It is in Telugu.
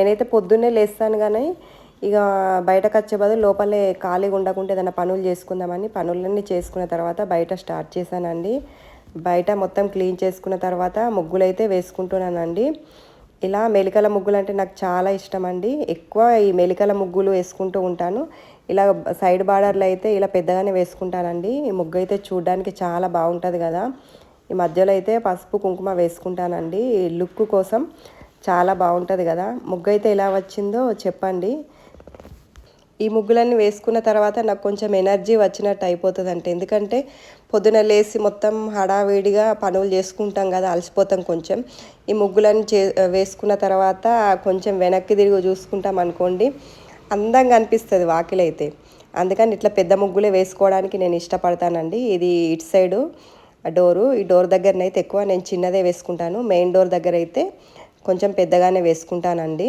నేనైతే పొద్దున్నే లేస్తాను కానీ ఇక బయటకు వచ్చే బదులు లోపలే ఖాళీగా ఉండకుంటే ఏదైనా పనులు చేసుకుందామని పనులన్నీ చేసుకున్న తర్వాత బయట స్టార్ట్ చేశానండి. బయట మొత్తం క్లీన్ చేసుకున్న తర్వాత ముగ్గులైతే వేసుకుంటున్నానండి. ఇలా మెలికల ముగ్గులు అంటే నాకు చాలా ఇష్టం అండి. ఎక్కువ ఈ మెలికల ముగ్గులు వేసుకుంటూ ఉంటాను. ఇలా సైడ్ బార్డర్లు అయితే ఇలా పెద్దగానే వేసుకుంటానండి. ఈ ముగ్గు అయితే చూడడానికి చాలా బాగుంటుంది కదా. ఈ మధ్యలో అయితే పసుపు కుంకుమ వేసుకుంటానండి లుక్ కోసం. చాలా బాగుంటుంది కదా. ముగ్గు అయితే ఎలా వచ్చిందో చెప్పండి. ఈ ముగ్గులన్నీ వేసుకున్న తర్వాత నాకు కొంచెం ఎనర్జీ వచ్చినట్టు అయిపోతుంది అంటే, ఎందుకంటే పొద్దున లేచి మొత్తం హడావిడిగా పనులు చేసుకుంటాం కదా, అలసిపోతాం కొంచెం. ఈ ముగ్గులన్నీ వేసుకున్న తర్వాత కొంచెం వెనక్కి తిరిగి చూసుకుంటాం అనుకోండి, అందంగా అనిపిస్తుంది వాకిలైతే. అందుకని ఇట్లా పెద్ద ముగ్గులే వేసుకోవడానికి నేను ఇష్టపడతానండి. ఇది ఇటు సైడు డోరు, ఈ డోర్ దగ్గరనైతే ఎక్కువ నేను చిన్నదే వేసుకుంటాను. మెయిన్ డోర్ దగ్గర అయితే కొంచెం పెద్దగానే వేసుకుంటానండి.